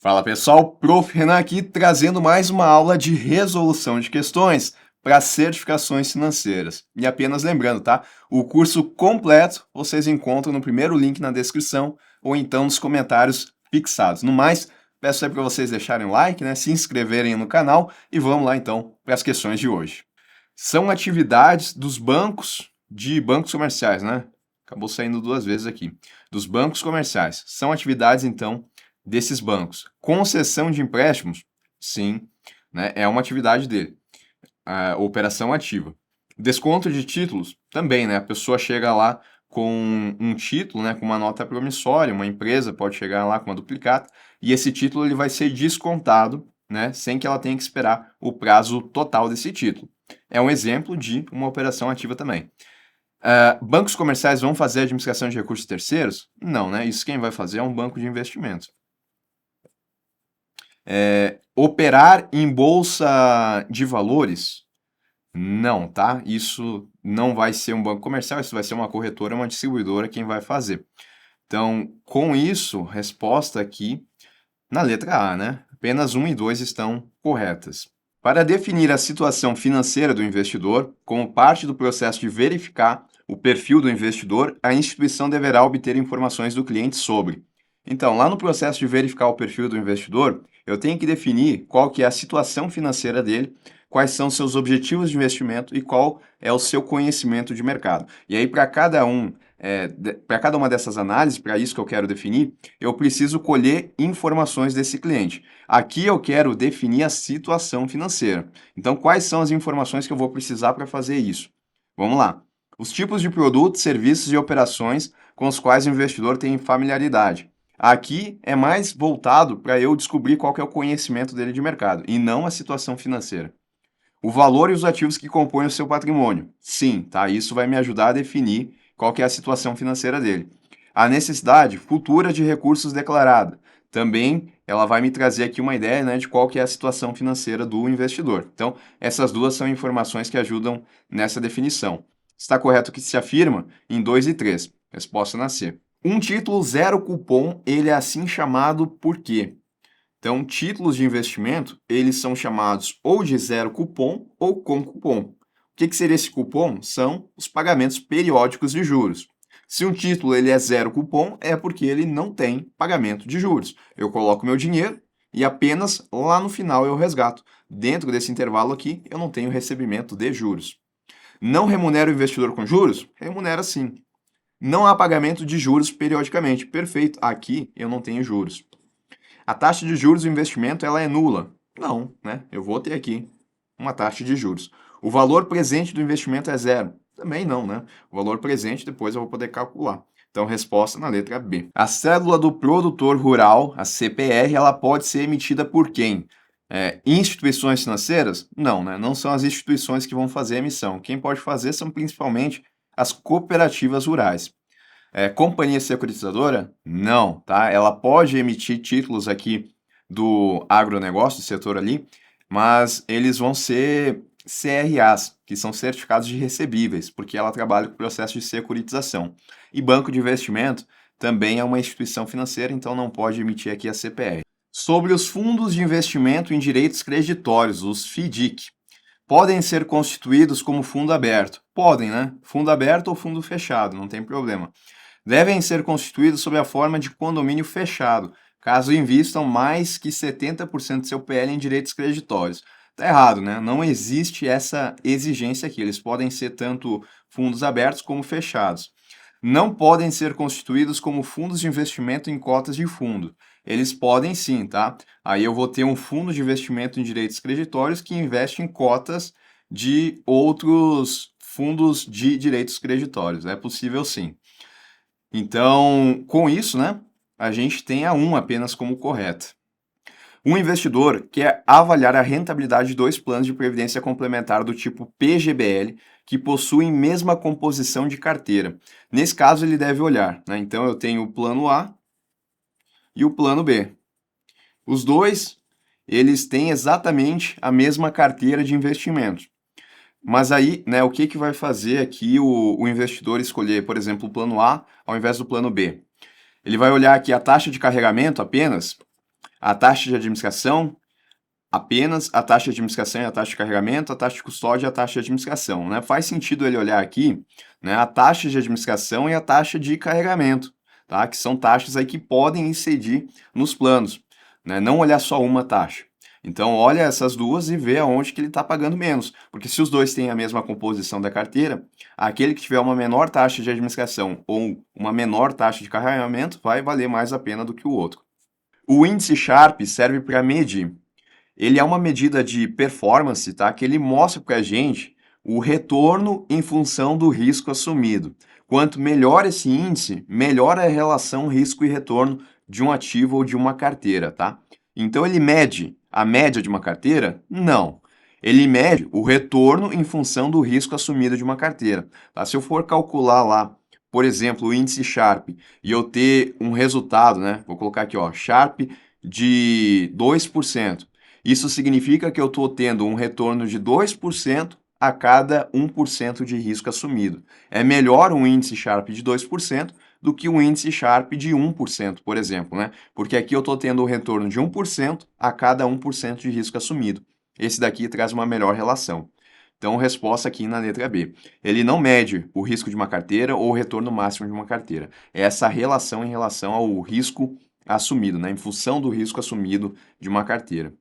Fala pessoal, Prof. Renan aqui trazendo mais uma aula de resolução de questões para certificações financeiras. E apenas lembrando, tá? O curso completo vocês encontram no primeiro link na descrição ou então nos comentários fixados. No mais, peço aí para vocês deixarem o like, né? Se inscreverem no canal e vamos lá então para as questões de hoje. São atividades dos bancos comerciais, né? Acabou saindo duas vezes aqui. Dos bancos comerciais. São atividades, então, desses bancos. Concessão de empréstimos, sim, né? É uma atividade dele. A operação ativa. Desconto de títulos, também, né? A pessoa chega lá com um título, né? Com uma nota promissória, uma empresa pode chegar lá com uma duplicata, e esse título ele vai ser descontado, né? Sem que ela tenha que esperar o prazo total desse título. É um exemplo de uma operação ativa também. Bancos comerciais vão fazer administração de recursos terceiros? Não, né? Isso quem vai fazer é um banco de investimentos. Operar em bolsa de valores? Não, tá? Isso não vai ser um banco comercial, isso vai ser uma corretora, uma distribuidora quem vai fazer. Então, com isso, resposta aqui na letra A, né? Apenas 1 e 2 estão corretas. Para definir a situação financeira do investidor, como parte do processo de verificar o perfil do investidor, a instituição deverá obter informações do cliente sobre. Então, lá no processo de verificar o perfil do investidor, eu tenho que definir qual que é a situação financeira dele, quais são seus objetivos de investimento e qual é o seu conhecimento de mercado. E aí, para cada uma dessas análises, para isso que eu quero definir, eu preciso colher informações desse cliente. Aqui eu quero definir a situação financeira. Então, quais são as informações que eu vou precisar para fazer isso? Vamos lá. Os tipos de produtos, serviços e operações com os quais o investidor tem familiaridade. Aqui é mais voltado para eu descobrir qual que é o conhecimento dele de mercado e não a situação financeira. O valor e os ativos que compõem o seu patrimônio. Sim, tá? Isso vai me ajudar a definir qual que é a situação financeira dele. A necessidade futura de recursos declarada. Também ela vai me trazer aqui uma ideia, né, de qual que é a situação financeira do investidor. Então, essas duas são informações que ajudam nessa definição. Está correto o que se afirma em 2 e 3. Resposta na C. Um título zero cupom, ele é assim chamado por quê? Então, títulos de investimento, eles são chamados ou de zero cupom ou com cupom. O que seria esse cupom? São os pagamentos periódicos de juros. Se um título ele é zero cupom, é porque ele não tem pagamento de juros. Eu coloco meu dinheiro e apenas lá no final eu resgato. Dentro desse intervalo aqui, eu não tenho recebimento de juros. Não remunera o investidor com juros? Remunera sim. Não há pagamento de juros periodicamente. Perfeito. Aqui eu não tenho juros. A taxa de juros do investimento ela é nula? Não, né? Eu vou ter aqui uma taxa de juros. O valor presente do investimento é zero? Também não, né? O valor presente depois eu vou poder calcular. Então, resposta na letra B. A cédula do produtor rural, a CPR, ela pode ser emitida por quem? Instituições financeiras? Não, né? Não são as instituições que vão fazer a emissão. Quem pode fazer são principalmente as cooperativas rurais. Companhia securitizadora? Não, tá? Ela pode emitir títulos aqui do agronegócio, do setor ali, mas eles vão ser CRAs, que são certificados de recebíveis, porque ela trabalha com o processo de securitização. E banco de investimento também é uma instituição financeira, então não pode emitir aqui a CPR. Sobre os fundos de investimento em direitos creditórios, os FDIC, podem ser constituídos como fundo aberto? Podem, né? Fundo aberto ou fundo fechado, não tem problema. Devem ser constituídos sob a forma de condomínio fechado, caso invistam mais que 70% do seu PL em direitos creditórios. Tá errado, né? Não existe essa exigência aqui. Eles podem ser tanto fundos abertos como fechados. Não podem ser constituídos como fundos de investimento em cotas de fundo. Eles podem sim, tá? Aí eu vou ter um fundo de investimento em direitos creditórios que investe em cotas de outros fundos de direitos creditórios. É possível sim. Então, com isso, né, a gente tem a 1 apenas como correta. Um investidor quer avaliar a rentabilidade de dois planos de previdência complementar do tipo PGBL que possuem mesma composição de carteira. Nesse caso, ele deve olhar, né? Então, eu tenho o plano A e o plano B. Os dois, eles têm exatamente a mesma carteira de investimentos. Mas aí, né, o que que vai fazer aqui o investidor escolher, por exemplo, o plano A ao invés do plano B? Ele vai olhar aqui a taxa de carregamento apenas. A taxa de administração, apenas a taxa de administração e a taxa de carregamento, a taxa de custódia e a taxa de administração, né? Faz sentido ele olhar aqui, né, a taxa de administração e a taxa de carregamento, tá? Que são taxas aí que podem incidir nos planos, né? Não olhar só uma taxa. Então, olha essas duas e vê aonde que ele está pagando menos, porque se os dois têm a mesma composição da carteira, aquele que tiver uma menor taxa de administração ou uma menor taxa de carregamento vai valer mais a pena do que o outro. O índice Sharpe serve para medir. Ele é uma medida de performance, tá? Que ele mostra para a gente o retorno em função do risco assumido. Quanto melhor esse índice, melhor é a relação risco e retorno de um ativo ou de uma carteira, tá? Então ele mede a média de uma carteira? Não. Ele mede o retorno em função do risco assumido de uma carteira, tá? Se eu for calcular lá, por exemplo, o índice Sharpe e eu ter um resultado, né? Vou colocar aqui, ó, Sharpe de 2%. Isso significa que eu estou tendo um retorno de 2% a cada 1% de risco assumido. É melhor um índice Sharpe de 2% do que um índice Sharpe de 1%, por exemplo, né? Porque aqui eu estou tendo um retorno de 1% a cada 1% de risco assumido. Esse daqui traz uma melhor relação. Então, resposta aqui na letra B. Ele não mede o risco de uma carteira ou o retorno máximo de uma carteira. É essa relação em relação ao risco assumido, né? Em função do risco assumido de uma carteira.